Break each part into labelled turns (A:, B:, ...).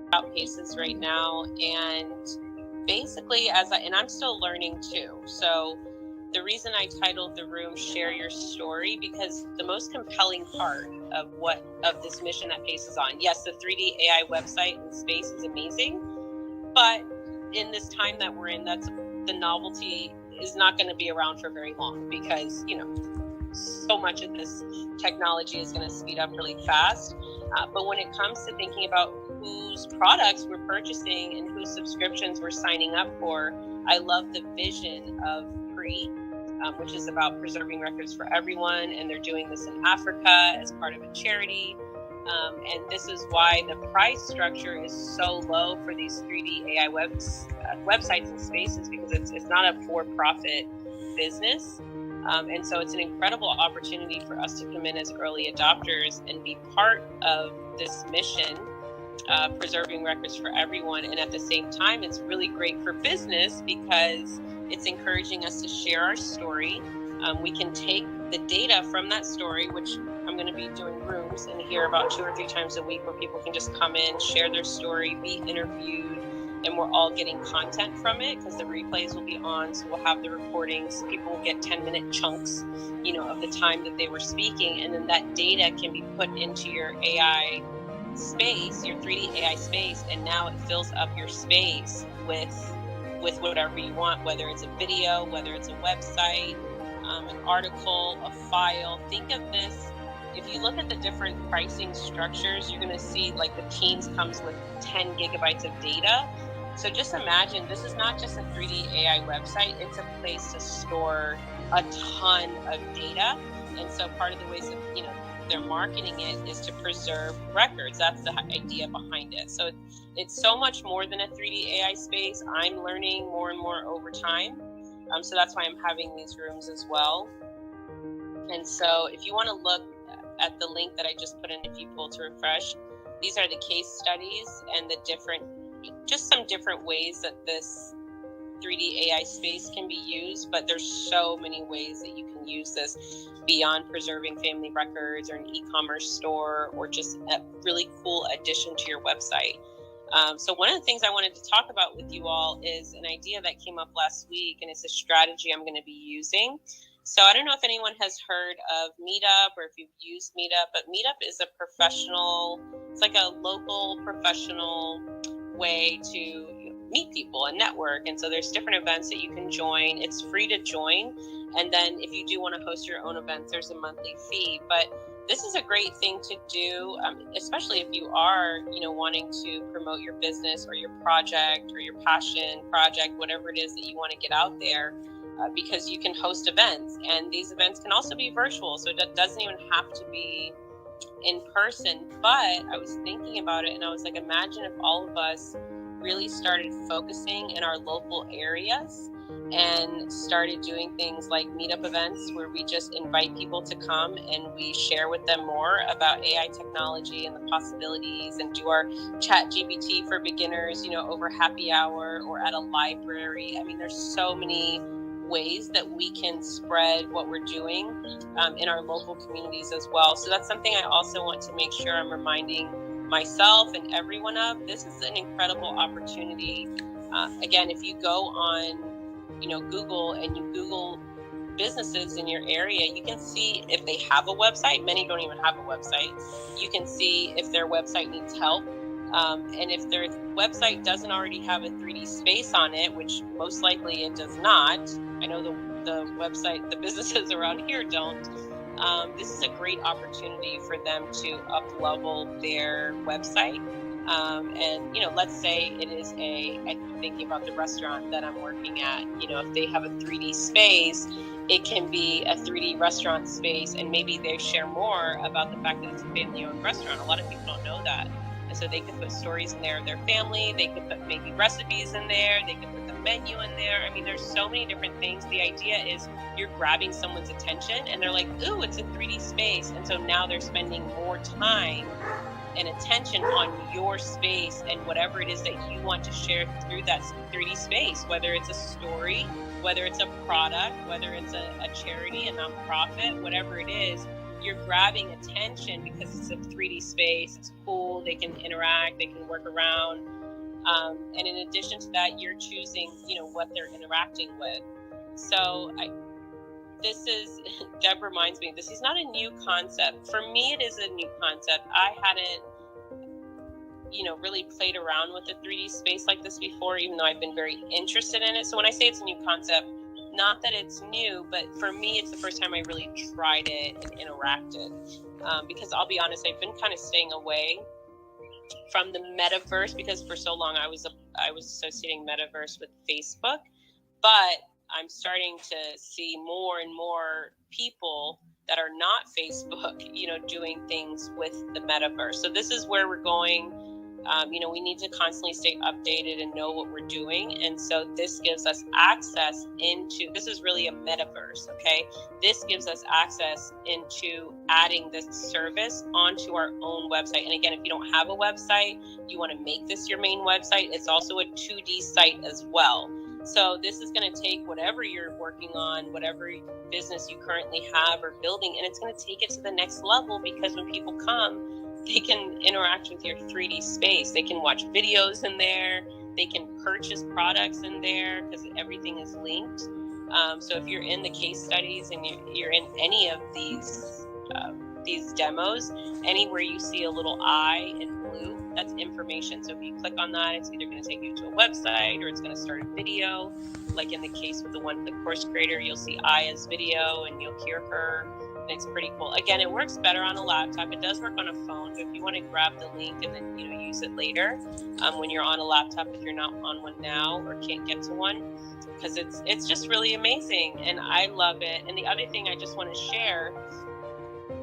A: about Paces right now, and basically I'm still learning too. So the reason I titled the room "Share Your Story," because the most compelling part of this mission that Pace is on, yes, the 3D AI website and space is amazing, but in this time that we're in, that's the novelty is not going to be around for very long, because so much of this technology is going to speed up really fast. But when it comes to thinking about whose products we're purchasing and whose subscriptions we're signing up for, I love the vision of PRE, which is about preserving records for everyone. And they're doing this in Africa as part of a charity. And this is why the price structure is so low for these 3D AI websites and spaces, because it's not a for-profit business. And so it's an incredible opportunity for us to come in as early adopters and be part of this mission, preserving records for everyone. And at the same time, it's really great for business because it's encouraging us to share our story. We can take the data from that story, which I'm going to be doing rooms in here about 2 or 3 times a week, where people can just come in, share their story, be interviewed, and we're all getting content from it, because the replays will be on. So we'll have the recordings. People will get 10-minute chunks, of the time that they were speaking. And then that data can be put into your AI space, your 3D AI space. And now it fills up your space with whatever you want, whether it's a video, whether it's a website, an article, a file. Think of this. If you look at the different pricing structures, you're going to see like the Teams comes with 10 gigabytes of data. So just imagine, this is not just a 3D AI website, it's a place to store a ton of data. And so part of the ways that, they're marketing it is to preserve records. That's the idea behind it. So it's so much more than a 3D AI space. I'm learning more and more over time. So that's why I'm having these rooms as well. And so if you want to look at the link that I just put in, if you pull to refresh, these are the case studies and just some different ways that this 3D AI space can be used. But there's so many ways that you can use this beyond preserving family records or an e-commerce store, or just a really cool addition to your website. So one of the things I wanted to talk about with you all is an idea that came up last week, and it's a strategy I'm going to be using. So I don't know if anyone has heard of Meetup or if you've used Meetup, but Meetup is it's like a local professional way to meet people and network. And so there's different events that you can join. It's free to join. And then if you do want to host your own events, there's a monthly fee. But this is a great thing to do, especially if you are, wanting to promote your business or your project or your passion project, whatever it is that you want to get out there, because you can host events. And these events can also be virtual, so it doesn't even have to be in person. But I was thinking about it, and I was like, imagine if all of us really started focusing in our local areas and started doing things like meetup events, where we just invite people to come and we share with them more about AI technology and the possibilities, and do our chat GPT for beginners, over happy hour or at a library. I mean, there's so many ways that we can spread what we're doing in our local communities as well. So that's something I also want to make sure I'm reminding myself and everyone of. This is an incredible opportunity. Again, if you go on Google and you Google businesses in your area, you can see if they have a website. Many don't even have a website. You can see if their website needs help. And if their website doesn't already have a 3D space on it, which most likely it does not, I know the businesses around here don't, this is a great opportunity for them to up-level their website. And, let's say it is I'm thinking about the restaurant that I'm working at, if they have a 3D space, it can be a 3D restaurant space, and maybe they share more about the fact that it's a family-owned restaurant. A lot of people don't know that. And so they could put stories in there of their family, they could put maybe recipes in there, they could put the menu in there. I mean, there's so many different things. The idea is you're grabbing someone's attention and they're like, ooh, it's a 3D space. And so now they're spending more time and attention on your space and whatever it is that you want to share through that 3D space, whether it's a story, whether it's a product, whether it's a charity, a nonprofit, whatever it is. you're grabbing attention because it's a 3D space. It's cool. They can interact. They can work around. And in addition to that, you're choosing, what they're interacting with. So Deb reminds me, this is not a new concept. For me, it is a new concept. I hadn't, really played around with the 3D space like this before, even though I've been very interested in it. So when I say it's a new concept, not that it's new, but for me, it's the first time I really tried it and interacted. Because I'll be honest, I've been kind of staying away from the metaverse because for so long I was associating metaverse with Facebook, but I'm starting to see more and more people that are not Facebook, doing things with the metaverse. So this is where we're going. We need to constantly stay updated and know what we're doing. And so this gives us access this is really a metaverse, okay? This gives us access into adding this service onto our own website. And again, if you don't have a website, you want to make this your main website. It's also a 2D site as well. So this is going to take whatever you're working on, whatever business you currently have or building, and it's going to take it to the next level because when people come, they can interact with your 3D space. They can watch videos in there. They can purchase products in there because everything is linked. So if you're in the case studies and you're in any of these demos, anywhere you see a little eye in blue, that's information. So if you click on that, it's either going to take you to a website or it's going to start a video. Like in the case with the one-click course creator, you'll see Aya's video and you'll hear her. And it's pretty cool. Again, it works better on a laptop. It does work on a phone. So if you want to grab the link and then use it later when you're on a laptop, if you're not on one now or can't get to one, because it's just really amazing and I love it. And the other thing I just want to share,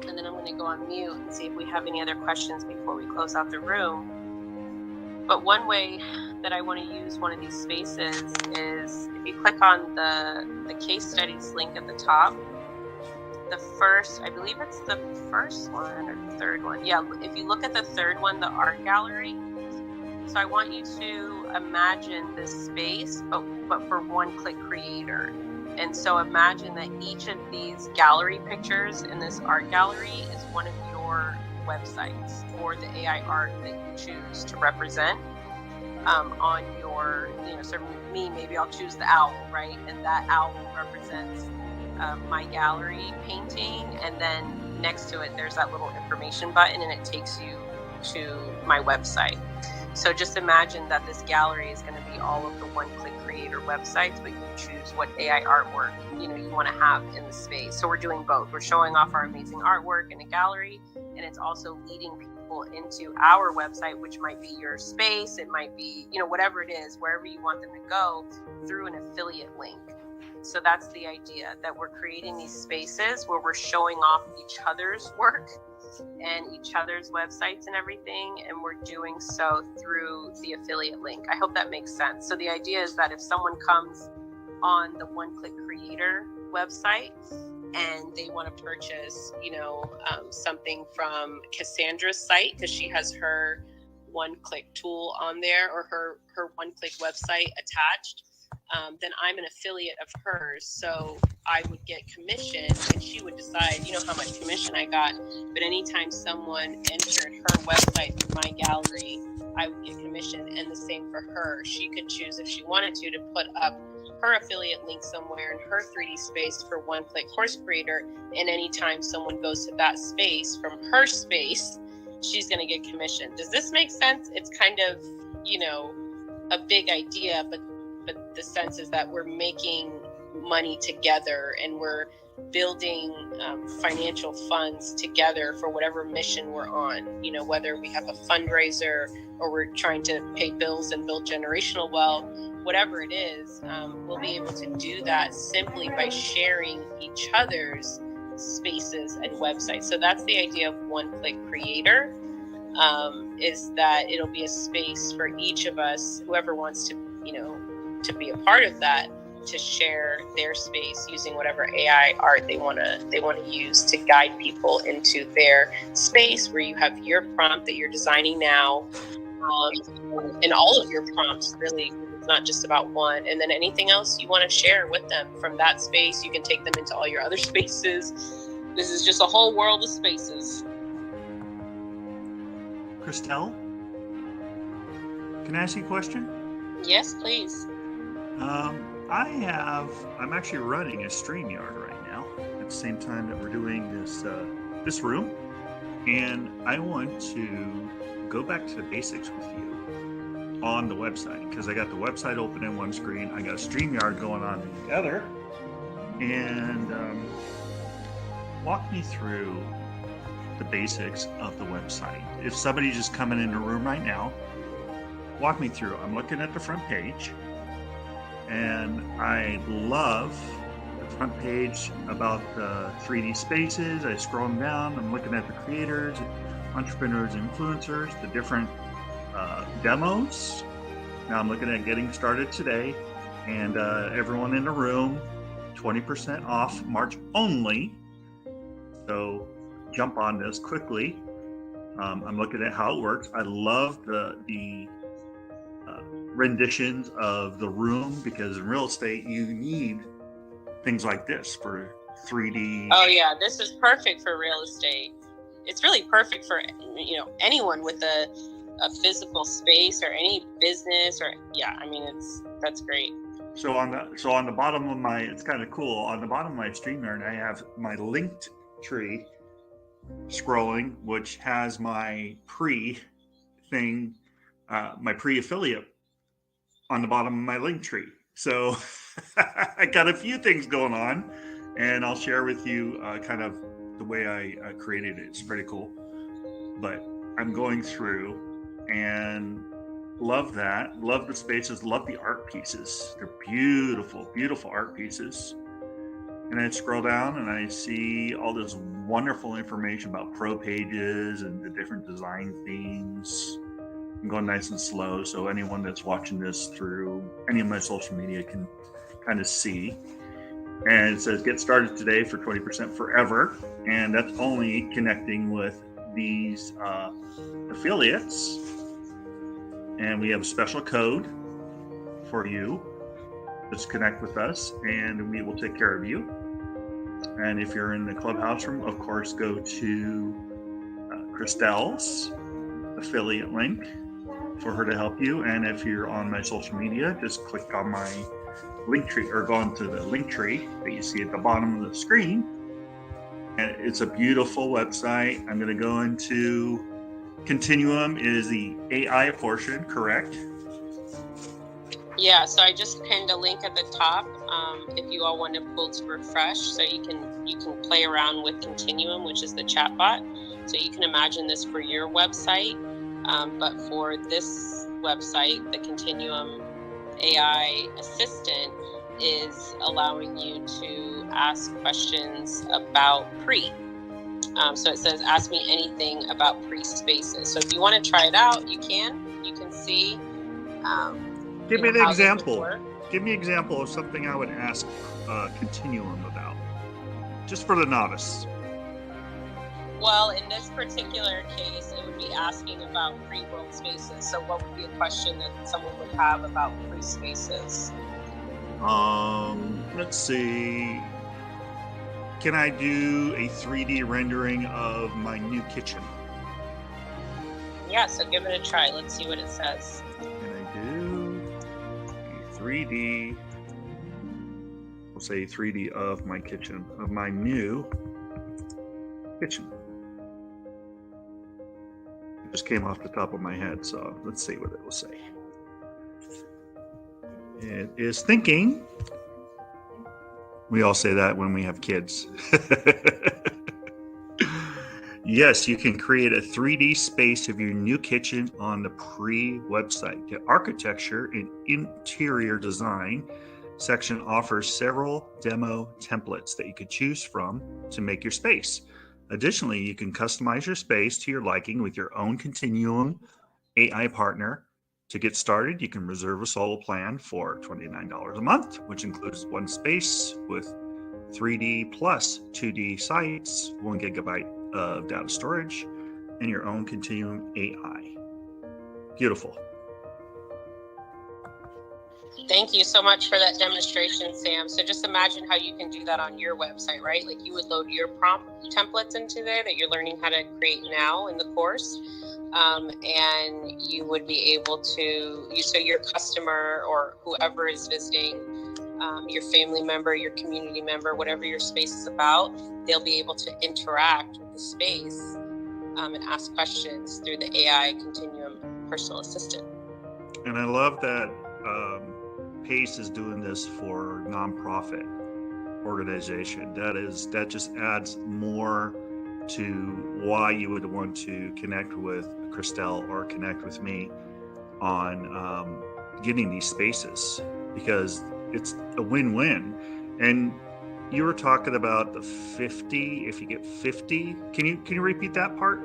A: and then I'm going to go on mute and see if we have any other questions before we close out the room. But one way that I want to use one of these spaces is if you click on the case studies link at the top, I believe it's the first one or the third one. Yeah, if you look at the third one, the art gallery. So I want you to imagine this space, but for one-click creator. And so imagine that each of these gallery pictures in this art gallery is one of your websites or the AI art that you choose to represent on your, so me, maybe I'll choose the owl, right? And that owl represents my gallery painting, and then next to it there's that little information button and it takes you to my website. So just imagine that this gallery is going to be all of the one-click creator websites, but you choose what AI artwork you want to have in the space. So we're doing both. We're showing off our amazing artwork in a gallery, and it's also leading people into our website, which might be your space, it might be whatever it is, wherever you want them to go, through an affiliate link. So that's the idea, that we're creating these spaces where we're showing off each other's work and each other's websites and everything, and we're doing so through the affiliate link. I hope that makes sense. So the idea is that if someone comes on the one-click creator website and they want to purchase, something from Cassandra's site, because she has her one-click tool on there or her one-click website attached, then I'm an affiliate of hers. So I would get commission and she would decide, how much commission I got. But anytime someone entered her website through my gallery, I would get commission. And the same for her. She could choose, if she wanted to put up her affiliate link somewhere in her 3D space for one-click course creator. And anytime someone goes to that space from her space, she's going to get commission. Does this make sense? It's kind of, a big idea, but the sense is that we're making money together and we're building financial funds together for whatever mission we're on, whether we have a fundraiser or we're trying to pay bills and build generational wealth, whatever it is, we'll be able to do that simply by sharing each other's spaces and websites. So that's the idea of one-click creator, is that it'll be a space for each of us, whoever wants to be a part of that, to share their space using whatever AI art they want to use to guide people into their space, where you have your prompt that you're designing now, and all of your prompts, really. It's not just about one. And then anything else you want to share with them from that space, you can take them into all your other spaces. This is just a whole world of spaces.
B: Christelle, can I ask you a question?
A: Yes, please.
B: I'm actually running a StreamYard right now at the same time that we're doing this room, and I want to go back to the basics with you on the website, because I got the website open in one screen, I got a StreamYard going on in the other, and walk me through the basics of the website. If somebody's just coming in the room right now, walk me through. I'm looking at the front page, and I love the front page about the 3D spaces. I scroll down, I'm looking at the creators, entrepreneurs, influencers, the different demos. Now I'm looking at getting started today, and everyone in the room, 20% off, March only. So jump on this quickly. I'm looking at how it works. I love the renditions of the room, because in real estate you need things like this for 3D.
A: Oh yeah, this is perfect for real estate. It's really perfect for anyone with a physical space or any business, or that's great.
B: So on the bottom of my, it's kind of cool, on the bottom of my StreamYard I have my linked tree scrolling, which has my my pre-affiliate on the bottom of my link tree. So I got a few things going on, and I'll share with you kind of the way I created it. It's pretty cool. But I'm going through and love that. Love the spaces. Love the art pieces. They're beautiful, beautiful art pieces. And I scroll down and I see all this wonderful information about pro pages and the different design themes. I'm going nice and slow, so anyone that's watching this through any of my social media can kind of see. And it says get started today for 20% forever, and that's only connecting with these affiliates. And we have a special code for you. Just connect with us and we will take care of you. And if you're in the clubhouse room, of course, go to Christelle's affiliate link for her to help you. And if you're on my social media, just click on my link tree, or go into the link tree that you see at the bottom of the screen. And it's a beautiful website. I'm going to go into Continuum is the AI portion, correct?
A: Yeah, so I just pinned a link at the top. If you all want to pull to refresh, so you can play around with Continuum, which is the chatbot. So you can imagine this for your website, but for this website, the Continuum AI assistant is allowing you to ask questions about pre. So it says, ask me anything about pre spaces. So if you want to try it out, you can see.
B: Give me an example. Give me an example of something I would ask Continuum about, just for the novice.
A: Well, in this particular case, it would be asking about pre-world spaces. So what would be a question that someone would have about pre-spaces?
B: Let's see. Can I do a 3D rendering of my new kitchen?
A: Yeah, so give it a try. Let's see what it says.
B: Can I do a 3D? We'll say 3D of my kitchen, of my new kitchen. It just came off the top of my head, so let's see what it will say. It is thinking. We all say that when we have kids. Yes, you can create a 3D space of your new kitchen on the Pre website. The architecture and interior design section offers several demo templates that you could choose from to make your space. Additionally, you can customize your space to your liking with your own Continuum AI partner. To get started, you can reserve a solo plan for $29 a month, which includes one space with 3D plus 2D sites, 1 gigabyte of data storage, and your own Continuum AI. Beautiful.
A: Thank you so much for that demonstration, Sam. So just imagine how you can do that on your website, right? Like you would load your prompt templates into there that you're learning how to create now in the course. And you would be able to, so your customer or whoever is visiting, your family member, your community member, whatever your space is about, they'll be able to interact with the space and ask questions through the AI Continuum personal assistant.
B: And I love that PACE is doing this for nonprofit organization. That just adds more to why you would want to connect with Christelle or connect with me on getting these spaces, because it's a win-win. And you were talking about the 50, if you get 50, can you repeat that part?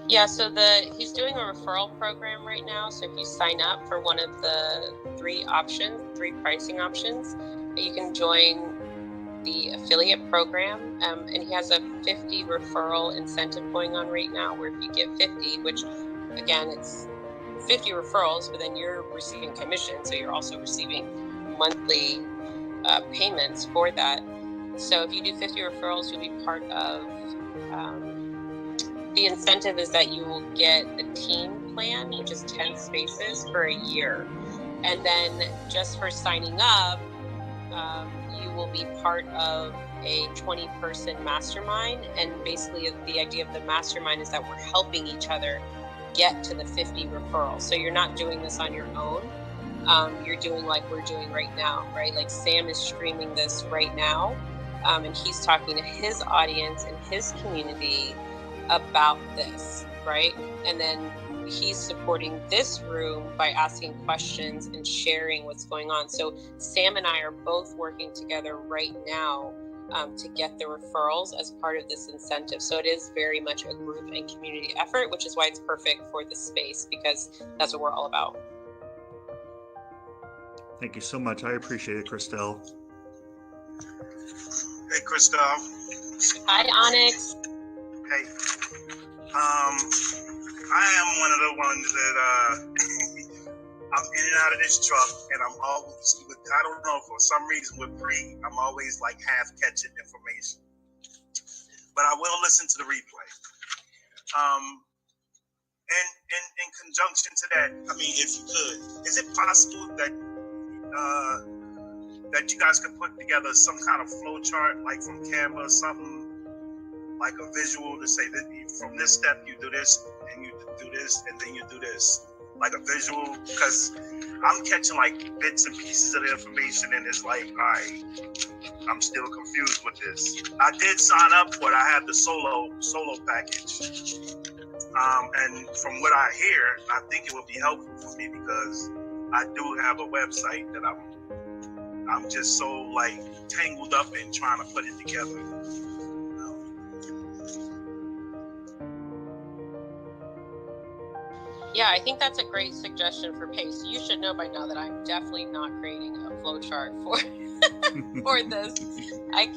A: Yeah, so he's doing a referral program right now. So if you sign up for one of the three pricing options, you can join the affiliate program. And he has a 50 referral incentive going on right now, where if you get 50, which again, it's 50 referrals, but then you're receiving commission. So you're also receiving monthly payments for that. So if you do 50 referrals, you'll be part of the incentive is that you will get a team plan, which is 10 spaces for a year. And then just for signing up, you will be part of a 20-person mastermind. And basically the idea of the mastermind is that we're helping each other get to the 50 referrals. So you're not doing this on your own. You're doing like we're doing right now, right? Like Sam is streaming this right now. And he's talking to his audience and his community about this, right? And then he's supporting this room by asking questions and sharing what's going on. So Sam and I are both working together right now to get the referrals as part of this incentive. So it is very much a group and community effort, which is why it's perfect for this space, because that's what we're all about.
B: Thank you so much. I appreciate it, Christelle.
C: Hey, Christelle.
A: Hi, Onyx.
C: Hey. I am one of the ones that I'm in and out of this truck, and I'm always, I don't know, for some reason with Pre, I'm always like half catching information. But I will listen to the replay. And in conjunction to that, I mean, if you could, is it possible that that you guys could put together some kind of flow chart, like from Canva or something, like a visual to say that from this step you do this, and you do this, and then you do this, like a visual? Because I'm catching like bits and pieces of the information, and it's like, all right, I'm still confused with this. I did sign up for it. I have the solo package, and from what I hear, I think it would be helpful for me, because I do have a website that I'm just so like tangled up in trying to put it together.
A: Yeah, I think that's a great suggestion for PACE. You should know by now that I'm definitely not creating a flowchart for for this. I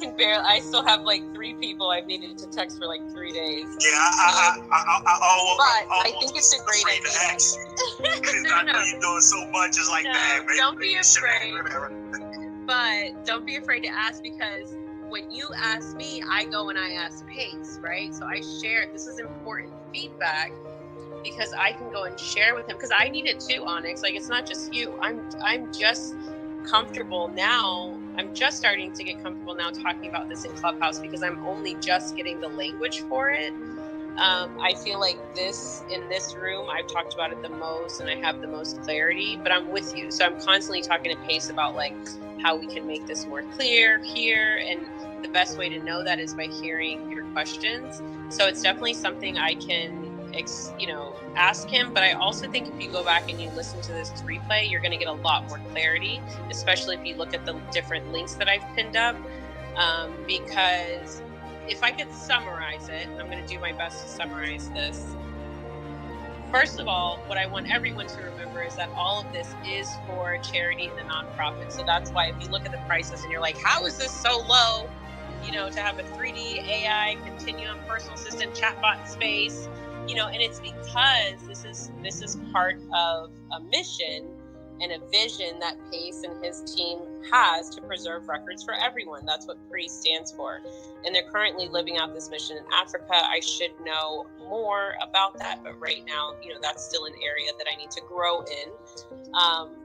A: still have like 3 people I've needed to text for like 3 days.
C: Yeah,
A: I think it's a great idea.
C: Because I know you're doing so much, it's like that.
A: Don't be afraid. But don't be afraid to ask, because when you ask me, I go and I ask PACE, right? So I share. This is important feedback, because I can go and share with him, because I need it too, Onyx. Like, it's not just you. I'm just comfortable now. I'm just starting to get comfortable now talking about this in Clubhouse, because I'm only just getting the language for it. I feel like in this room, I've talked about it the most and I have the most clarity, but I'm with you. So I'm constantly talking to PACE about like how we can make this more clear here. And the best way to know that is by hearing your questions. So it's definitely something I can ask him. But I also think if you go back and you listen to this replay, you're going to get a lot more clarity, especially if you look at the different links that I've pinned up. Because if I could summarize it, I'm going to do my best to summarize this. First of all, what I want everyone to remember is that all of this is for charity and the nonprofit. So that's why if you look at the prices and you're like, how is this so low? To have a 3D AI continuum personal assistant chatbot space, and it's because this is part of a mission and a vision that Pace and his team has to preserve records for everyone. That's what PRE stands for. And they're currently living out this mission in Africa. I should know more about that, but right now, that's still an area that I need to grow in.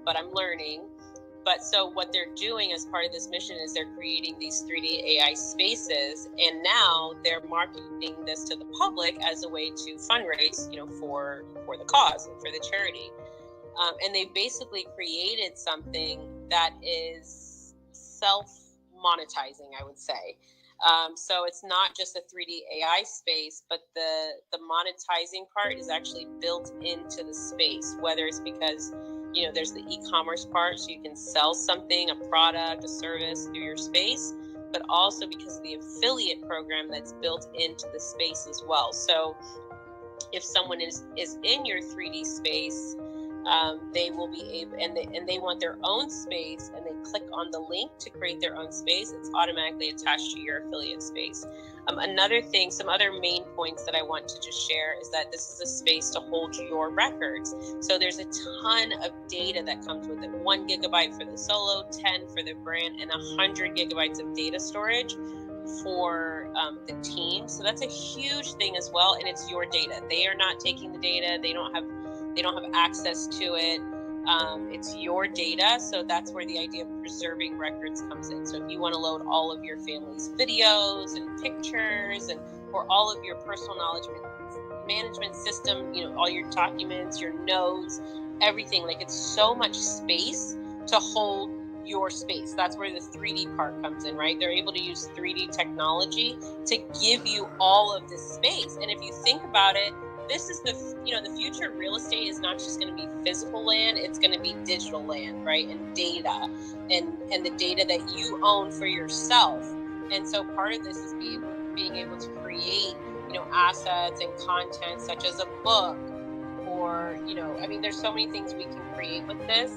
A: But I'm learning. But so what they're doing as part of this mission is they're creating these 3D AI spaces, and now they're marketing this to the public as a way to fundraise, for the cause and for the charity. And they basically created something that is self-monetizing, I would say. So it's not just a 3D AI space, but the monetizing part is actually built into the space, whether it's because there's the e-commerce part, so you can sell something, a product, a service through your space, but also because of the affiliate program that's built into the space as well. So if someone is in your 3D space, they will be able, and they want their own space, and they click on the link to create their own space, it's automatically attached to your affiliate space. Another thing, some other main points that I want to just share is that this is a space to hold your records. So there's a ton of data that comes with it. 1 gigabyte for the solo, 10 for the brand, and 100 gigabytes of data storage for the team. So that's a huge thing as well, and it's your data. They are not taking the data. They don't have access to it. It's your data, so that's where the idea of preserving records comes in. So if you want to load all of your family's videos and pictures, or all of your personal knowledge management system, all your documents, your notes, everything, like it's so much space to hold your space. That's where the 3D part comes in, right? They're able to use 3D technology to give you all of this space. And if you think about it, this is the future of real estate is not just going to be physical land, it's going to be digital land, right? And data and the data that you own for yourself. And so part of this is being able to create, assets and content such as a book, or, there's so many things we can create with this.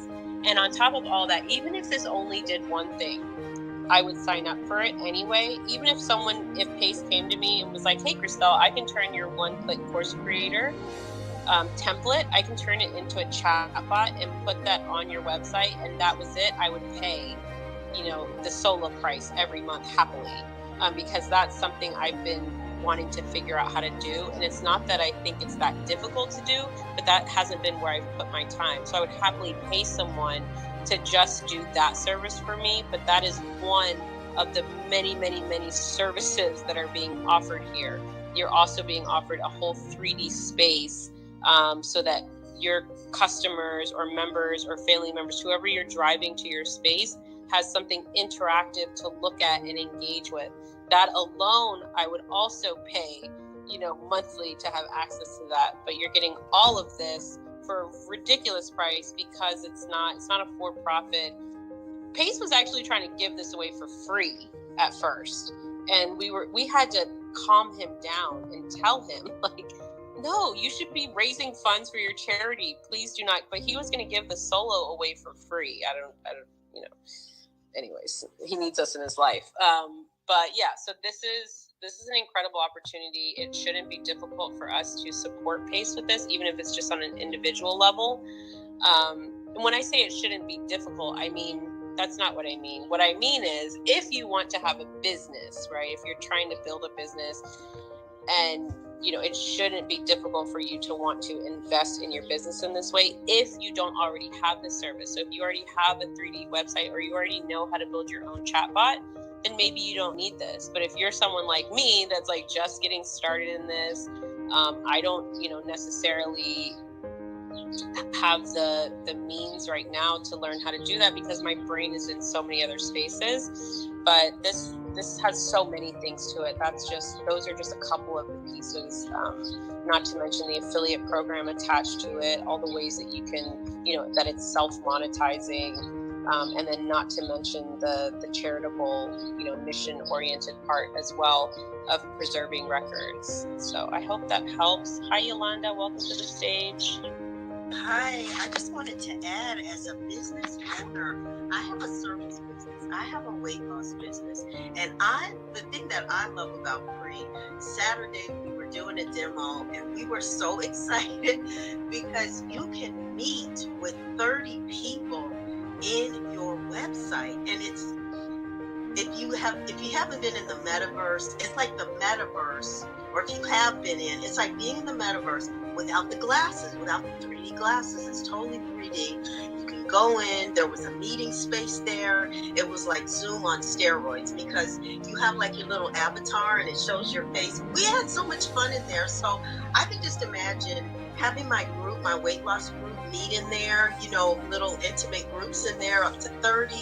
A: And on top of all that, even if this only did one thing, I would sign up for it anyway. Even if Pace came to me and was like, hey, Christelle, I can turn your one-click course creator template, I can turn it into a chatbot and put that on your website, and that was it, I would pay, the solo price every month happily, because that's something I've been wanting to figure out how to do. And it's not that I think it's that difficult to do, but that hasn't been where I've put my time. So I would happily pay someone to just do that service for me, but that is one of the many, many, many services that are being offered here. You're also being offered a whole 3D space, so that your customers or members or family members, whoever you're driving to your space, has something interactive to look at and engage with. That alone, I would also pay, monthly to have access to that. But you're getting all of this for a ridiculous price, because it's not a for-profit. Pace was actually trying to give this away for free at first, and we had to calm him down and tell him, like, no, you should be raising funds for your charity, please do not. But he was going to give the solo away for free. I don't anyways, he needs us in his life. But yeah, so this is an incredible opportunity. It shouldn't be difficult for us to support Pace with this, even if it's just on an individual level. And when I say it shouldn't be difficult, that's not what I mean. What I mean is, if you want to have a business, right? If you're trying to build a business, and it shouldn't be difficult for you to want to invest in your business in this way if you don't already have this service. So if you already have a 3D website, or you already know how to build your own chatbot, then maybe you don't need this. But if you're someone like me that's like just getting started in this, I don't necessarily have the means right now to learn how to do that, because my brain is in so many other spaces. But this has so many things to it. Those are just a couple of the pieces, not to mention the affiliate program attached to it, all the ways that you can, that it's self-monetizing, and then not to mention the charitable, mission-oriented part as well of preserving records. So I hope that helps. Hi, Yolanda, welcome to the stage.
D: Hi, I just wanted to add, as a business owner, I have a service business. I have a weight loss business. And the thing that I love about PRE, Saturday we were doing a demo, and we were so excited because you can meet with 30 people if you haven't been in the metaverse, it's like the metaverse, or if you have been in, it's like being in the metaverse without the glasses, without the 3D glasses. It's totally 3D. You can go in, there was a meeting space there. It was like Zoom on steroids, because you have like your little avatar and it shows your face. We had so much fun in there. So I can just imagine having my group, my weight loss group, meet in there, you know, little intimate groups in there, up to 30,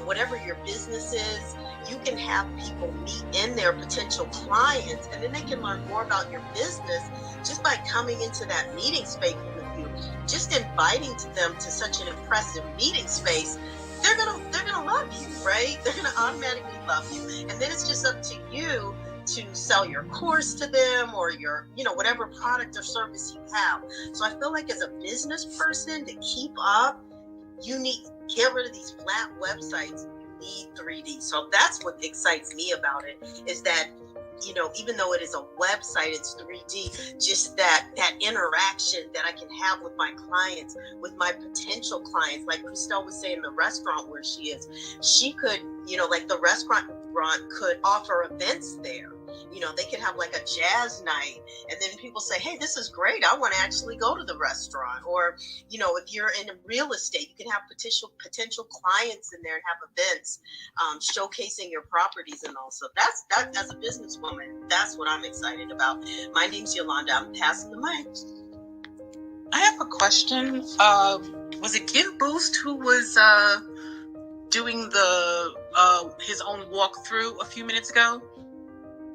D: whatever your business is. You can have people meet in there, potential clients, and then they can learn more about your business just by coming into that meeting space with you. Just inviting them to such an impressive meeting space, they're gonna love you, right? They're gonna automatically love you, and then it's just up to you to sell your course to them, or your, you know, whatever product or service you have. So I feel like as a business person, to keep up, you need to get rid of these flat websites. You need 3D. So that's what excites me about it, is that, you know, even though it is a website, it's 3D, just that interaction that I can have with my clients, with my potential clients. Like Christelle was saying, the restaurant where she is, she could, you know, like the restaurant could offer events there. You know, they could have like a jazz night, and then people say, hey, this is great, I want to actually go to the restaurant. Or, you know, if you're in real estate, you can have potential clients in there and have events showcasing your properties. And also that as a businesswoman, that's what I'm excited about. My name's Yolanda. I'm passing the mic.
E: I have a question. Was it Give Boost who was doing the his own walkthrough a few minutes ago?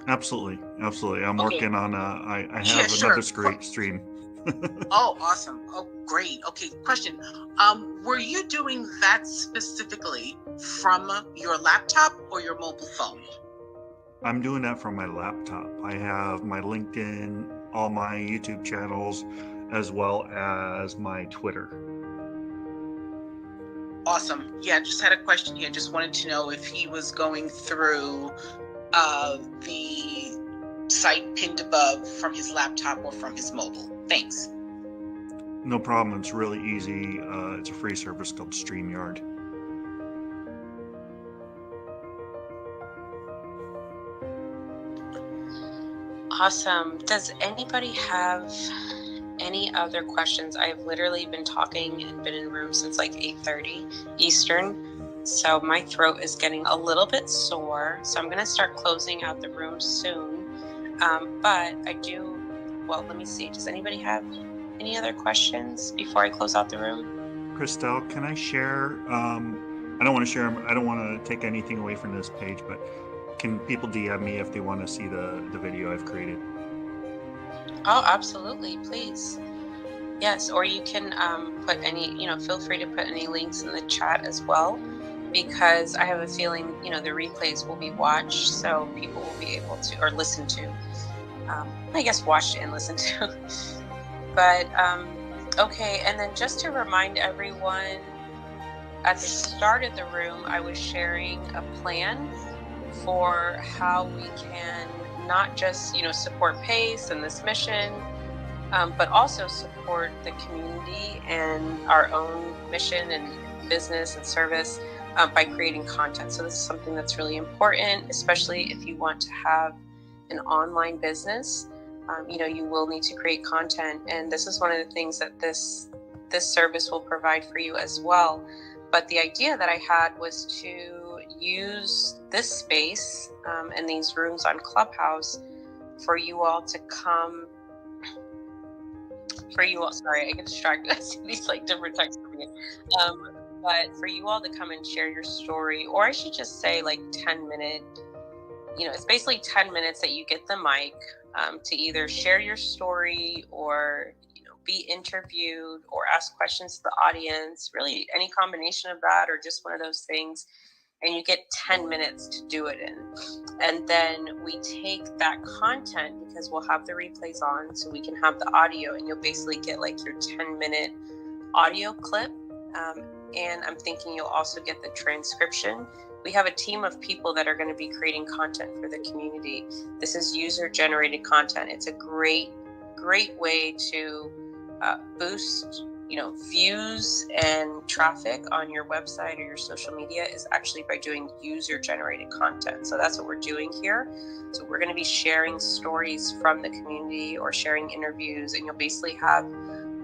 B: Absolutely. I'm
E: Okay.
B: working on I have another stream.
E: Oh, awesome. Oh, great. Okay, question. Were you doing that specifically from your laptop or your mobile phone?
B: I'm doing that from my laptop. I have my LinkedIn, all my YouTube channels, as well as my Twitter.
E: Awesome. Yeah, just had a question here. Just wanted to know if he was going through the site pinned above from his laptop or from his mobile. Thanks.
B: No problem. It's really easy. It's a free service called StreamYard.
A: Awesome. Does anybody have any other questions? I've literally been talking and been in rooms since like 8:30 Eastern. So my throat is getting a little bit sore. So I'm going to start closing out the room soon. But I do, well, let me see. Does anybody have any other questions before I close out the room?
B: Christelle, can I share? I don't want to share. I don't want to take anything away from this page, but can people DM me if they want to see the video I've created?
A: Oh, absolutely. Please. Yes. Or you can put any, feel free to put any links in the chat as well, because I have a feeling, the replays will be watched, so people will be able to, or listen to, I guess watch and listen to. But, okay. And then just to remind everyone, at the start of the room, I was sharing a plan for how we can not just, support PACE and this mission, but also support the community and our own mission and business and service by creating content. So this is something that's really important, especially if you want to have an online business. You will need to create content, and this is one of the things that this service will provide for you as well. But the idea that I had was to use this space and these rooms on Clubhouse for you all to come. Sorry, I get distracted. I see these different texts coming in. But for you all to come and share your story, or I should just say 10-minute, it's basically 10 minutes that you get the mic to either share your story or, be interviewed or ask questions to the audience, really any combination of that, or just one of those things. And you get 10 minutes to do it in. And then we take that content, because we'll have the replays on, so we can have the audio, and you'll basically get your 10-minute audio clip. And I'm thinking you'll also get the transcription. We have a team of people that are going to be creating content for the community. This is user-generated content. It's a great way to boost views and traffic on your website or your social media is actually by doing user-generated content. So that's what we're doing here. So we're going to be sharing stories from the community or sharing interviews, and you'll basically have,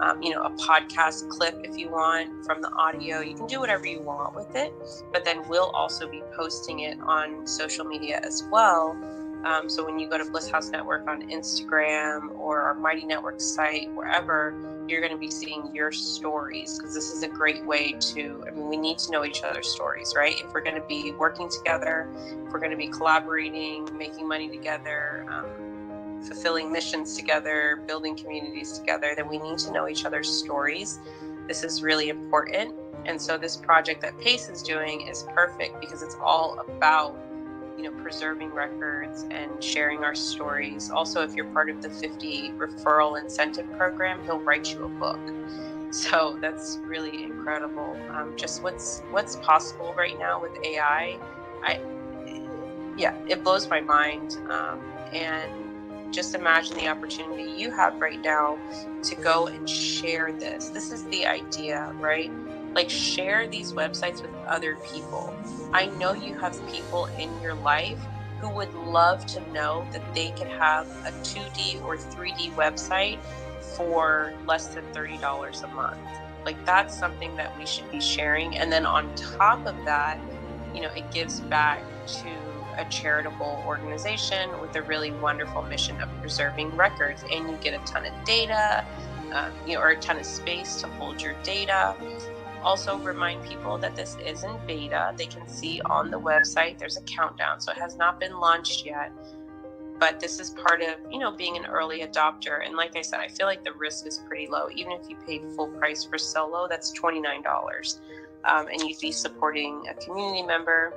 A: a podcast clip if you want from the audio. You can do whatever you want with it, but then we'll also be posting it on social media as well. So when you go to Bliss House Network on Instagram or our Mighty Network site, wherever, you're going to be seeing your stories, because this is a great way to, we need to know each other's stories, right? If we're going to be working together, if we're going to be collaborating, making money together, fulfilling missions together, building communities together, then we need to know each other's stories. This is really important. And so this project that Pace is doing is perfect because it's all about preserving records and sharing our stories. Also, if you're part of the 50 referral incentive program, he'll write you a book. So that's really incredible. Just what's possible right now with AI. It blows my mind. And just imagine the opportunity you have right now to go and share this. This is the idea, right? Like, share these websites with other people. I know you have people in your life who would love to know that they could have a 2D or 3D website for less than $30 a month. Like, that's something that we should be sharing. And then on top of that, it gives back to a charitable organization with a really wonderful mission of preserving records. And you get a ton of data, or a ton of space to hold your data. Also remind people that this isn't beta. They can see on the website there's a countdown, so it has not been launched yet, but this is part of being an early adopter. And like I said, I feel like the risk is pretty low. Even if you paid full price for solo, that's $29, and you'd be supporting a community member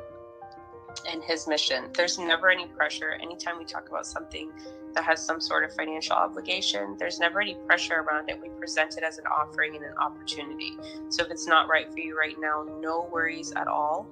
A: and his mission. There's never any pressure. Anytime we talk about something that has some sort of financial obligation, there's never any pressure around it. We present it as an offering and an opportunity. So if it's not right for you right now, no worries at all.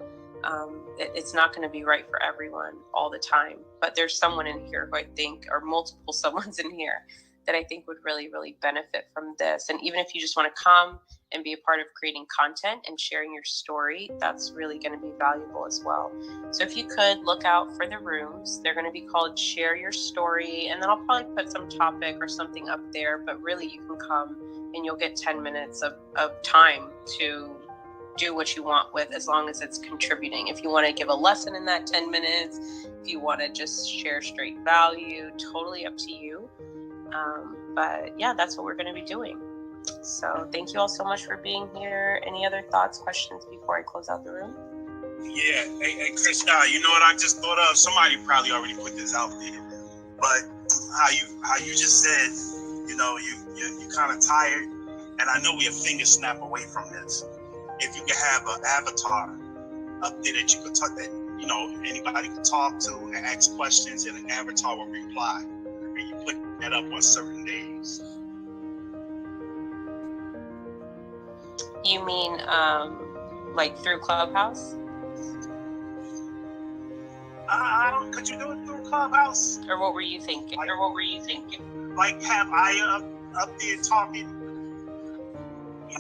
A: It's not going to be right for everyone all the time, but there's someone in here who I think, or multiple someones in here, that I think would really, really benefit from this. And even if you just want to come and be a part of creating content and sharing your story, that's really going to be valuable as well. So if you could look out for the rooms, they're going to be called Share Your Story. And then I'll probably put some topic or something up there, but really you can come and you'll get 10 minutes of time to do what you want with, as long as it's contributing. If you want to give a lesson in that 10 minutes, if you want to just share straight value, totally up to you. But yeah, that's what we're going to be doing. So thank you all so much for being here. Any other thoughts, questions before I close out the room?
C: Yeah, hey Krishna, you know what I just thought of? Somebody probably already put this out there, but how you just said, you're kind of tired, and I know we're a finger snap away from this. If you could have an avatar up there that you could talk, that anybody could talk to and ask questions, and an avatar will reply, and you put that up on certain days.
A: You mean like through Clubhouse?
C: Could you do it through Clubhouse?
A: Or what were you thinking?
C: Like have I up there talking?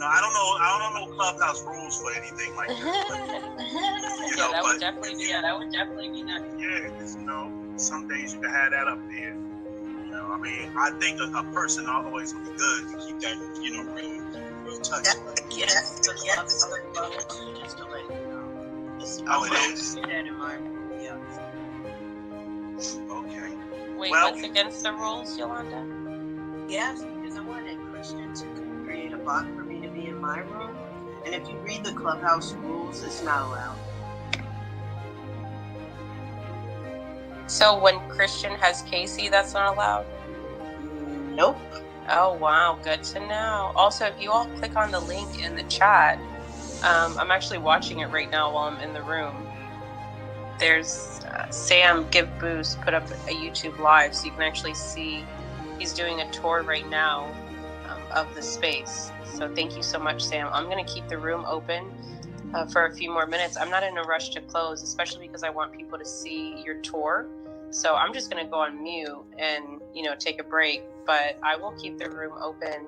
C: I don't know Clubhouse rules for anything like that. But,
A: that would definitely be nice.
C: Yeah, some days you can have that up there. I think a person always would be good to keep that, real touch.
D: Yes, just to let you know.
C: Oh, it is?
D: Do that in my room, yeah.
C: Okay.
A: Wait,
C: Well,
A: what's against the rules, Yolanda?
D: Yes, because I wanted Christian to create a bot for me to be in my room. And if you read the Clubhouse rules, it's not allowed.
A: So when Christian has Casey, that's not allowed?
D: Nope.
A: Oh, wow. Good to know. Also, if you all click on the link in the chat, I'm actually watching it right now while I'm in the room. There's Sam Give Boost put up a YouTube live, so you can actually see he's doing a tour right now of the space. So thank you so much, Sam. I'm going to keep the room open for a few more minutes. I'm not in a rush to close, especially because I want people to see your tour. So I'm just going to go on mute and, take a break, but I will keep the room open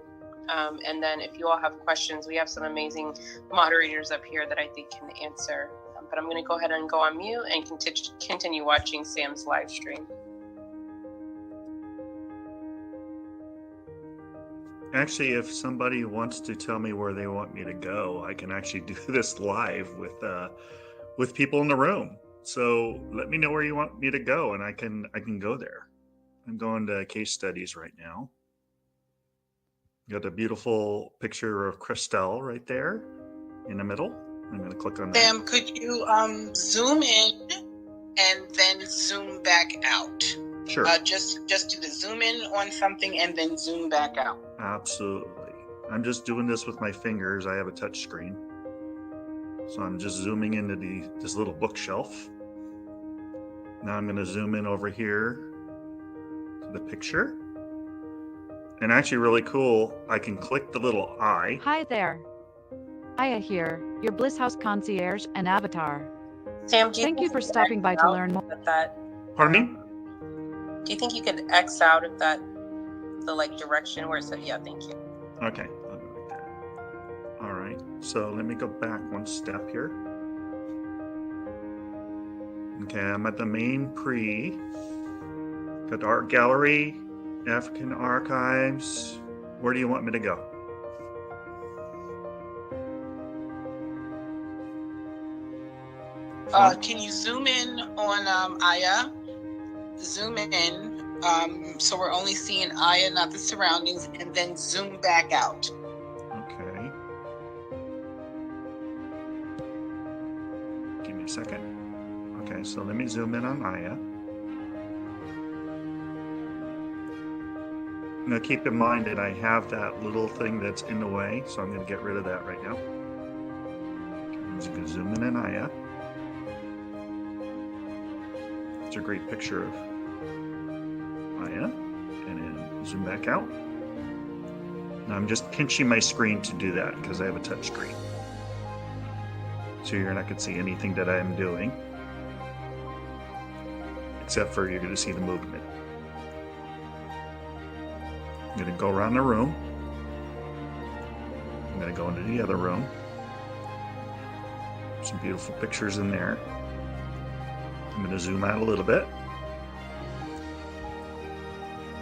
A: And then if you all have questions, we have some amazing moderators up here that I think can answer. But I'm going to go ahead and go on mute and continue watching Sam's live stream.
B: Actually, if somebody wants to tell me where they want me to go, I can actually do this live with people in the room. So let me know where you want me to go, and I can go there. I'm going to case studies right now. Got a beautiful picture of Christelle right there in the middle. I'm going to click on that.
E: Sam, could you zoom in and then zoom back out?
B: Sure.
E: Just do the zoom in on something and then zoom back out.
B: Absolutely. I'm just doing this with my fingers. I have a touch screen. So I'm just zooming into this little bookshelf. Now I'm going to zoom in over here to the picture. And actually really cool, I can click the little eye.
F: Hi there. Aya here, your Bliss House concierge and avatar.
A: Sam, do you
F: Thank
A: think
F: you for
A: could
F: stopping
A: X
F: by to
A: out
F: learn more.
A: of that?
B: Pardon me?
A: Do you think you could X out of that, the like direction where it said, yeah, thank you.
B: Okay, I'll go like that. All right, so let me go back one step here. Okay, I'm at the main pre. Got the art gallery, African archives. Where do you want me to go?
E: Can you zoom in on Aya? Zoom in, so we're only seeing Aya, not the surroundings, and then zoom back out.
B: Okay. Give me a second. Okay, so let me zoom in on Aya. Now keep in mind that I have that little thing that's in the way, so I'm going to get rid of that right now. I'm just going to zoom in on Aya. It's a great picture of Aya, and then zoom back out. Now I'm just pinching my screen to do that because I have a touch screen. So you're not going to see anything that I'm doing, except for you're going to see the movement. I'm going to go around the room. I'm going to go into the other room. Some beautiful pictures in there. I'm going to zoom out a little bit.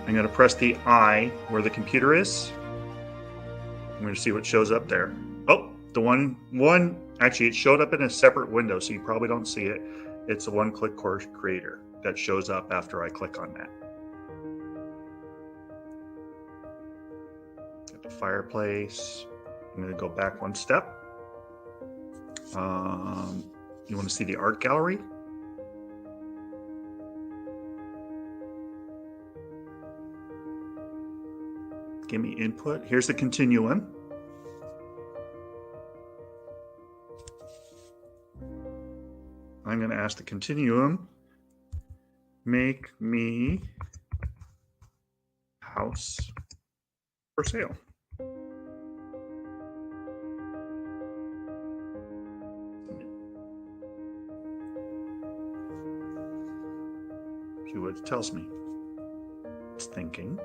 B: I'm going to press the I where the computer is. I'm going to see what shows up there. Oh, the one actually it showed up in a separate window, so you probably don't see it. It's a one-click course creator that shows up after I click on that. Got the fireplace. I'm going to go back one step. You want to see the art gallery? Give me input. Here's the continuum. I'm going to ask the continuum, make me house for sale. See what it tells me. It's thinking.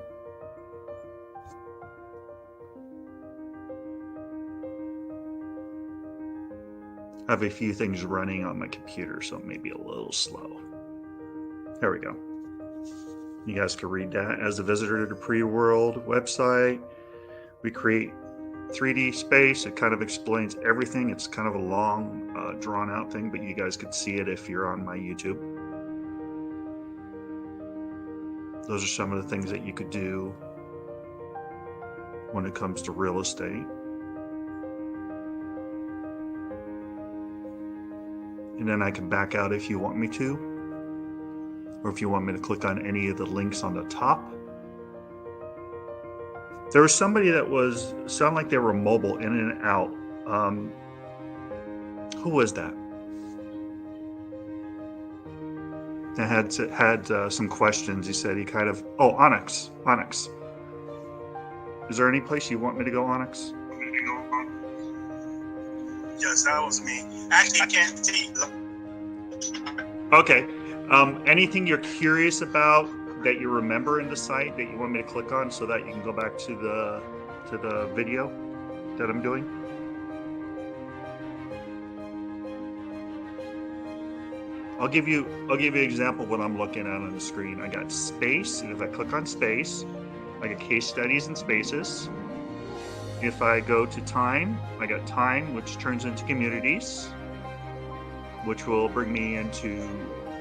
B: I have a few things running on my computer, so it may be a little slow. There we go. You guys can read that. As a visitor to the Pre-World website, we create 3D space. It kind of explains everything. It's kind of a long, drawn-out thing, but you guys could see it if you're on my YouTube. Those are some of the things that you could do when it comes to real estate. And then I can back out if you want me to, or if you want me to click on any of the links on the top. There was somebody that sounded like they were mobile in and out. Who was that? That had some questions. He said he kind of, Onyx. Is there any place you want me to go, Onyx?
C: Yes, that was me. Actually, I can't see.
B: Okay. Anything you're curious about that you remember in the site that you want me to click on so that you can go back to to the video that I'm doing? I'll give you an example of what I'm looking at on the screen. I got space, and if I click on space, I get case studies and spaces. If I go to time, I got time, which turns into communities, which will bring me into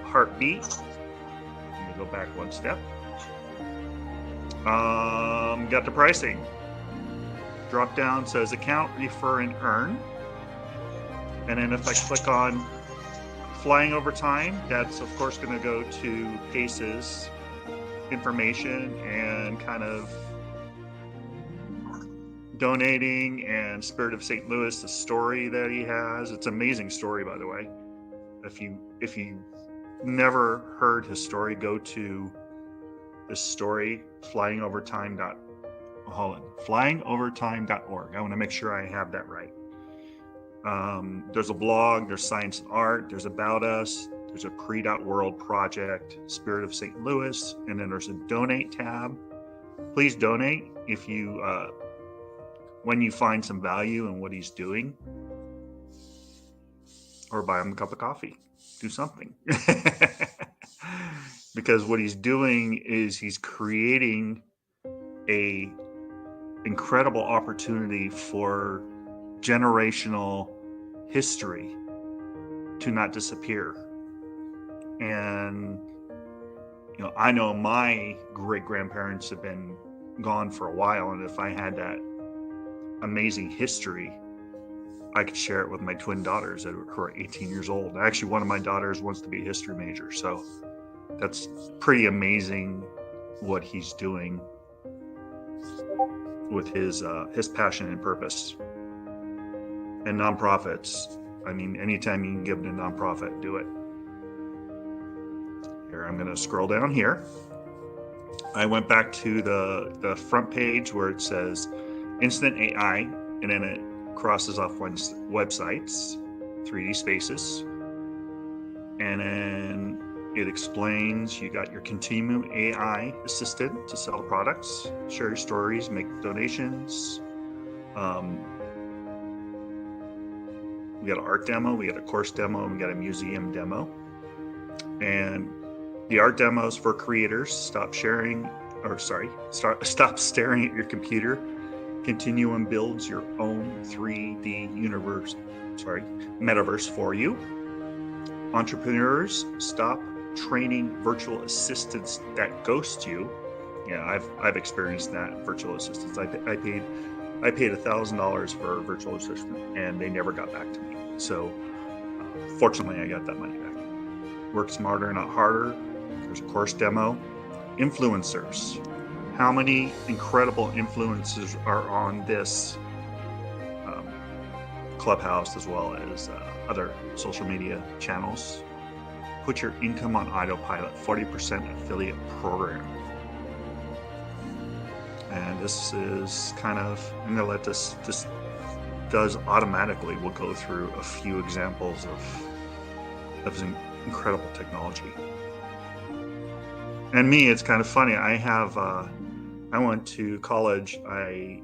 B: heartbeat. Let me go back one step. Got the pricing. Drop down says account, refer, and earn. And then if I click on flying over time, that's of course going to go to Pace's information and kind of donating, and Spirit of St. Louis, the story that he has. It's an amazing story, by the way. If you never heard his story, go to this story, flyingovertime.org. I want to make sure I have that right. There's a blog, there's science and art, there's about us, there's a pre.world project, Spirit of St. Louis, and then there's a donate tab. Please donate if you when you find some value in what he's doing, or buy him a cup of coffee, do something. Because what he's doing is he's creating a incredible opportunity for generational history to not disappear. And I know my great grandparents have been gone for a while, and if I had that amazing history, I could share it with my twin daughters who are 18 years old. Actually, one of my daughters wants to be a history major, so that's pretty amazing what he's doing with his passion and purpose. And nonprofits, I mean, anytime you can give to a nonprofit, do it. Here, I'm going to scroll down here. I went back to the front page where it says Instant AI, and then it crosses off websites, 3D spaces, and then it explains you got your Continuum AI assistant to sell products, share your stories, make donations. We got an art demo, we got a course demo, and we got a museum demo. And the art demos for creators: stop staring at your computer. Continuum builds your own 3D metaverse for you. Entrepreneurs, stop training virtual assistants that ghost you. Yeah, I've experienced that. Virtual assistants. I paid $1,000 for a virtual assistant, and they never got back to me. So fortunately, I got that money back. Work smarter, not harder. There's a course demo. Influencers. How many incredible influencers are on this Clubhouse as well as other social media channels? Put your income on autopilot, 40% affiliate program. And this is kind of, I'm going to let this does automatically. We'll go through a few examples of some incredible technology. And me, it's kind of funny. I went to college. I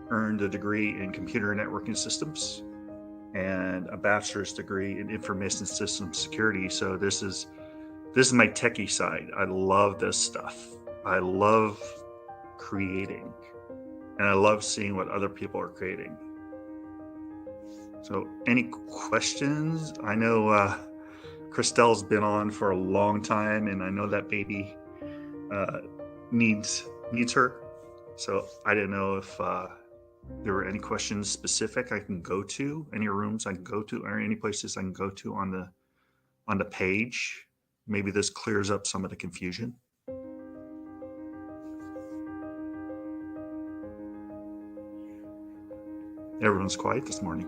B: earned a degree in computer networking systems and a bachelor's degree in information systems security. So this is my techie side. I love this stuff. I love creating, and I love seeing what other people are creating. So any questions? I know Christelle's been on for a long time, and I know that baby needs her. So I didn't know if there were any questions specific I can go to, any rooms I can go to, or any places I can go to on the page. Maybe this clears up some of the confusion. Everyone's quiet this morning.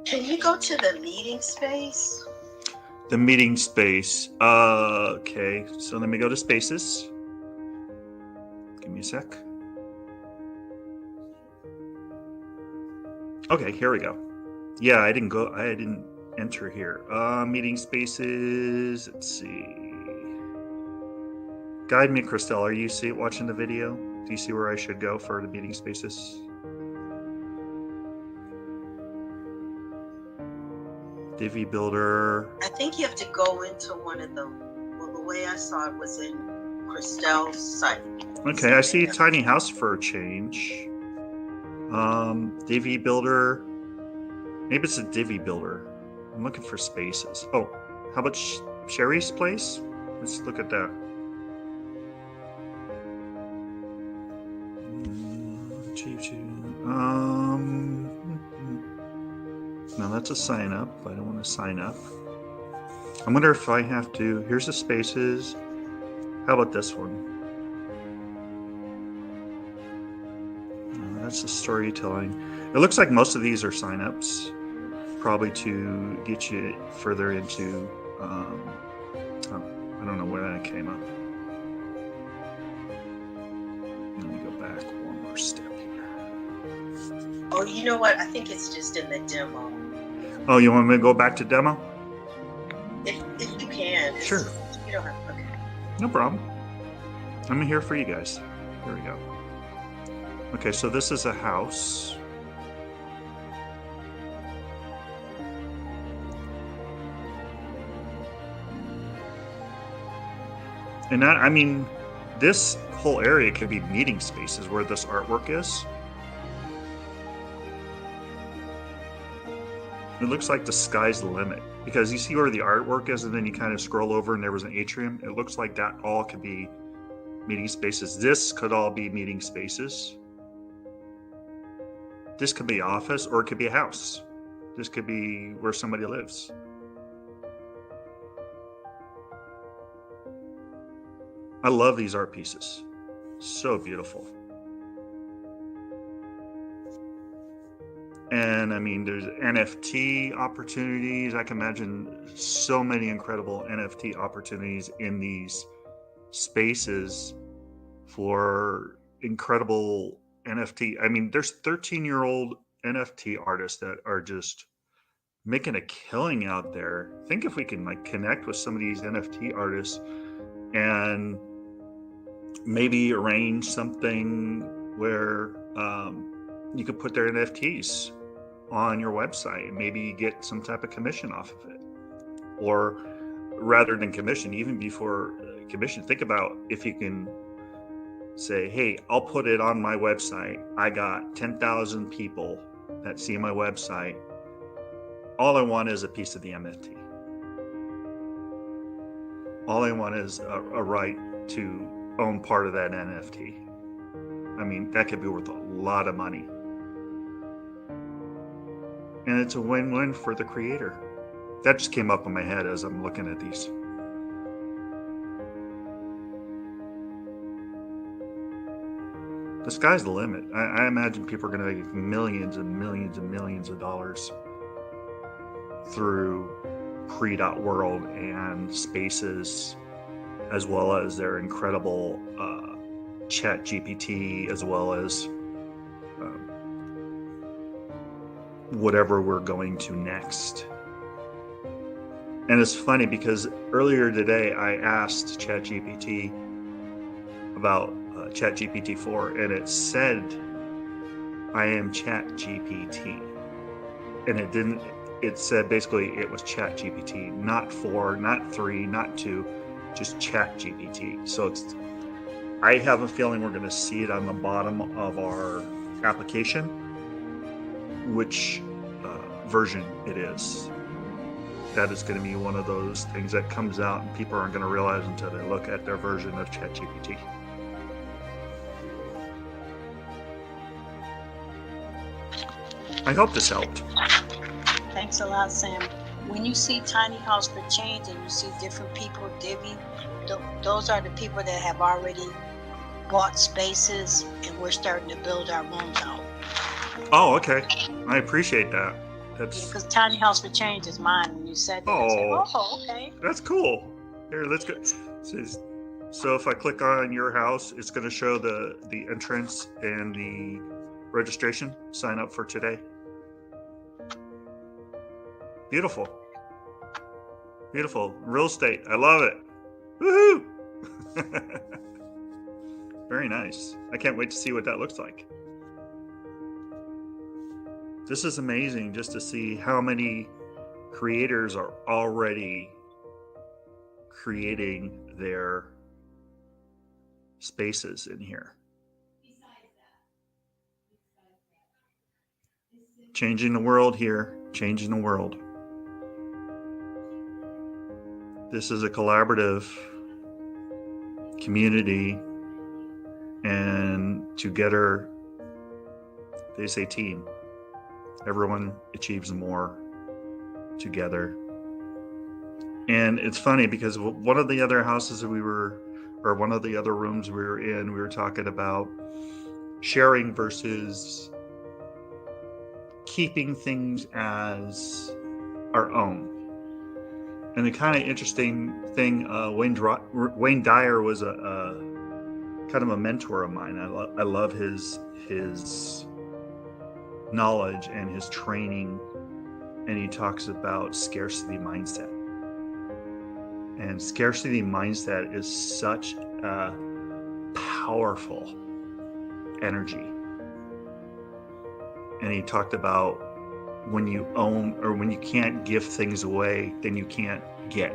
D: Can you go to the meeting space?
B: The meeting space. Okay, so let me go to spaces. Give me a sec. Okay, here we go. Yeah, I didn't enter here. Meeting spaces, let's see. Guide me, Christelle. Are you watching the video? Do you see where I should go for the meeting spaces? Divi Builder.
D: I think you have to go into one of the. Well, the way I saw it was in Christelle's site.
B: Okay, I see tiny house for a change. Divi Builder. Maybe it's a Divi Builder. I'm looking for spaces. Oh, how about Sherry's place? Let's look at that. No, that's a sign up. I don't want to sign up. I wonder if I have to. Here's the spaces. How about this one? That's the storytelling. It looks like most of these are signups, probably to get you further into. Oh, I don't know where that came up. Let me go back one more step here.
D: Oh, you know what? I think it's just in the demo.
B: Oh, you want me to go back to demo?
D: If you can.
B: Sure.
D: You don't have. Okay.
B: No problem. I'm here for you guys. Here we go. Okay, so this is a house. And that, I mean, this whole area could be meeting spaces where this artwork is. It looks like the sky's the limit because you see where the artwork is and then you kind of scroll over and there was an atrium. It looks like that all could be meeting spaces. This could all be meeting spaces. This could be office or it could be a house. This could be where somebody lives. I love these art pieces. So beautiful. And I mean, there's NFT opportunities. I can imagine so many incredible NFT opportunities in these spaces for incredible NFT. I mean, there's 13-year-old NFT artists that are just making a killing out there. Think if we can like connect with some of these NFT artists and maybe arrange something where you could put their NFTs on your website and maybe get some type of commission off of it. Or rather than commission, even before commission, think about if you can say, hey, I'll put it on my website. I got 10,000 people that see my website. All I want is a piece of the NFT. All I want is a right to own part of that NFT. I mean, that could be worth a lot of money. And it's a win-win for the creator. That just came up in my head as I'm looking at these. The sky's the limit. I imagine people are going to make millions and millions and millions of dollars through Pre.world and spaces, as well as their incredible chat GPT, as well as whatever we're going to next. And it's funny because earlier today I asked ChatGPT about ChatGPT 4 and it said I am ChatGPT, and it said basically it was ChatGPT, not 4, not 3, not 2, just ChatGPT. So I have a feeling we're going to see it on the bottom of our application, which version it is. That is going to be one of those things that comes out and people aren't going to realize until they look at their version of ChatGPT. I hope this helped.
G: Thanks a lot, Sam. When you see Tiny House for Change and you see different people, Divi, those are the people that have already bought spaces, and we're starting to build our rooms out.
B: Oh, okay. I appreciate that. That's
G: Because Tiny House for Change is mine. When you said that, I said, oh, okay.
B: That's cool. Here, let's go. So if I click on your house, it's going to show the entrance and the registration. Sign up for today. Beautiful. Beautiful. Real estate. I love it. Woohoo! Very nice. I can't wait to see what that looks like. This is amazing just to see how many creators are already creating their spaces in here. Changing the world here, changing the world. This is a collaborative community, and together, they say team. Everyone achieves more together. And it's funny because one of the other houses that one of the other rooms we were in, we were talking about sharing versus keeping things as our own. And the kind of interesting thing, Wayne Dyer was a kind of a mentor of mine. I love his knowledge and his training, and he talks about scarcity mindset. And scarcity mindset is such a powerful energy. And he talked about when you own, or when you can't give things away, then you can't get.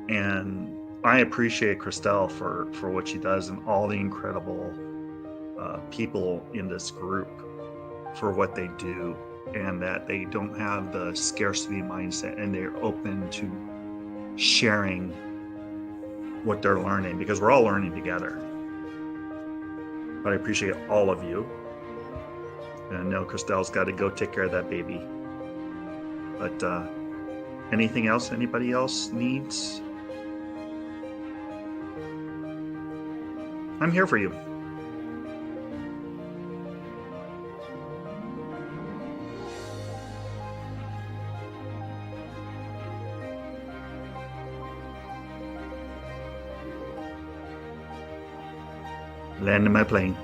B: And I appreciate Christelle for what she does, and all the incredible people in this group for what they do, and that they don't have the scarcity mindset, and they're open to sharing what they're learning, because we're all learning together. But I appreciate all of you. And I know Christelle's got to go take care of that baby. But anything else anybody else needs? I'm here for you. Landing my plane.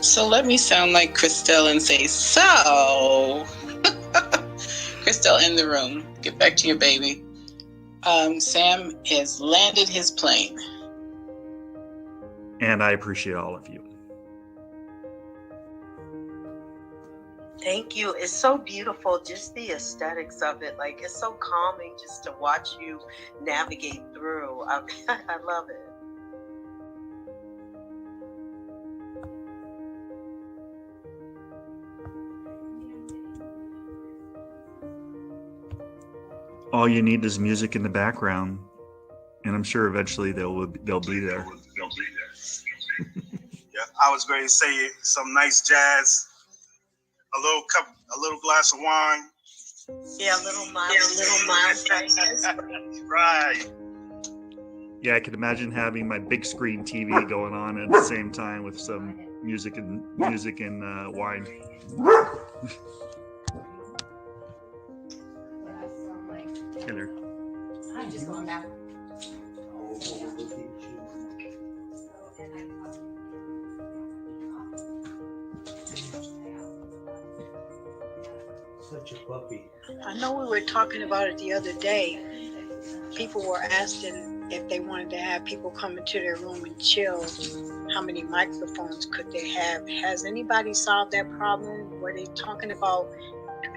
E: So let me sound like Christelle and say, so, Christelle in the room, get back to your baby. Sam has landed his plane.
B: And I appreciate all of you.
D: Thank you. It's so beautiful, just the aesthetics of it. Like, it's so calming just to watch you navigate through. I love it.
B: All you need is music in the background, and I'm sure eventually they'll be there.
C: Yeah, I was going to say some nice jazz, a little glass of wine.
D: Yeah, a little mild.
C: Right.
B: Yeah, I could imagine having my big screen TV going on at the same time with some music and wine. Killer.
H: I'm just going back.
I: Such a puppy.
G: I know we were talking about it the other day. People were asking if they wanted to have people come into their room and chill, how many microphones could they have? Has anybody solved that problem? Were they talking about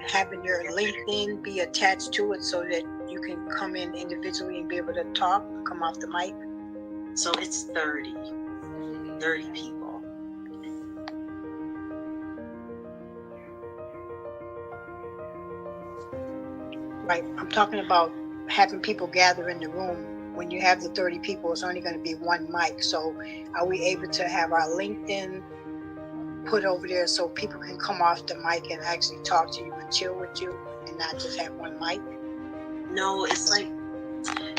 G: having your LinkedIn be attached to it so that you can come in individually and be able to talk, come off the mic?
D: So it's 30 people.
G: Right, I'm talking about having people gather in the room. When you have the 30 people, it's only going to be one mic. So are we able to have our LinkedIn put over there so people can come off the mic and actually talk to you and chill with you and not just have one mic?
D: No, it's like,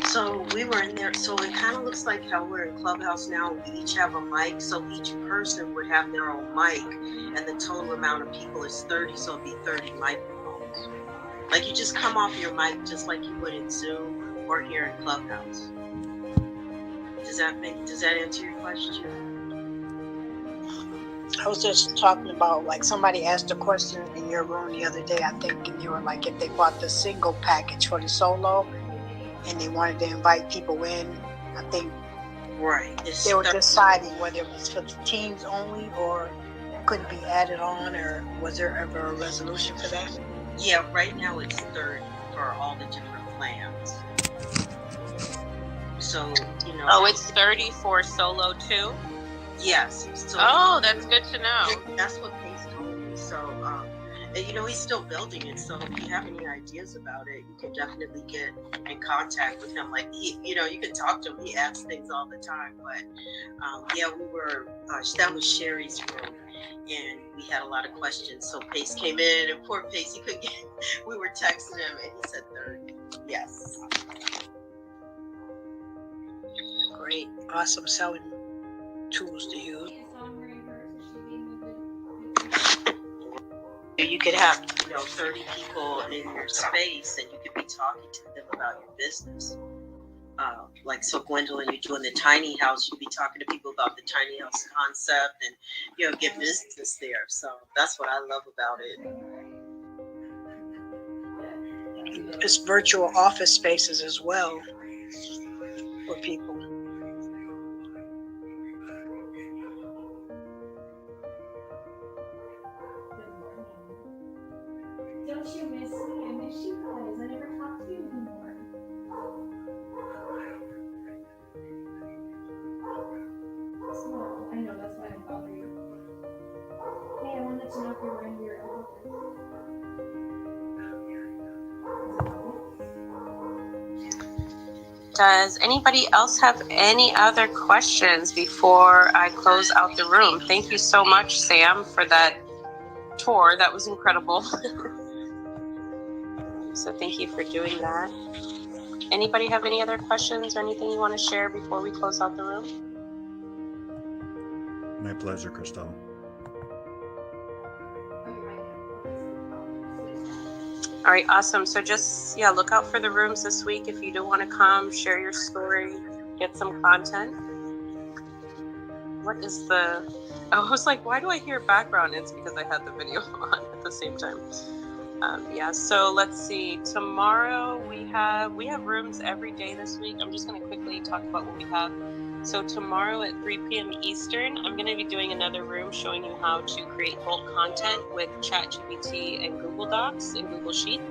D: so we were in there, so it kind of looks like how we're in Clubhouse now. We each have a mic, so each person would have their own mic, and the total amount of people is 30, so it'd be 30 microphones. Like, you just come off your mic just like you would in Zoom or here in Clubhouse. Does that answer your question?
G: I was just talking about, like, somebody asked a question in your room the other day, I think, and they were like, if they bought the single package for the solo and they wanted to invite people in, I think
D: Right.
G: they were deciding whether it was for the teens only or could it be added on, or was there ever a resolution for that?
D: Yeah, right now it's 30 for all the different plans. So,
A: Oh, it's 30 for solo too?
D: Yes. So
A: Oh, that's good to know.
D: that's what Pace told me. So, and he's still building it. So if you have any ideas about it, you can definitely get in contact with him. Like you can talk to him. He adds things all the time. But yeah, we were. That was Sherry's room, and we had a lot of questions. So Pace came in, and poor Pace, he couldn't get. We were texting him, and he said 30. Yes.
G: Great. Awesome selling tools to use.
D: You could have 30 people in your space, and you could be talking to them about your business. Like, so Gwendolyn, you're doing the tiny house, you'd be talking to people about the tiny house concept and get business there. So that's what I love about it.
G: It's virtual office spaces as well for people.
H: Don't you miss me? I miss you guys. I never talk to you anymore. Small. I know, that's why I bother you. Hey, I wanted to know if you're wearing your elbow.
A: Does anybody else have any other questions before I close out the room? Thank you so much, Sam, for that tour. That was incredible. So thank you for doing that. Anybody have any other questions or anything you want to share before we close out the room?
B: My pleasure, Christelle.
A: All right, awesome. So just, look out for the rooms this week. If you do want to come, share your story, get some content. What is I was like, why do I hear background? It's because I had the video on at the same time. So let's see. Tomorrow we have rooms every day this week. I'm just going to quickly talk about what we have. So tomorrow at 3 p.m. Eastern, I'm going to be doing another room showing you how to create bulk content with ChatGPT and Google Docs and Google Sheets.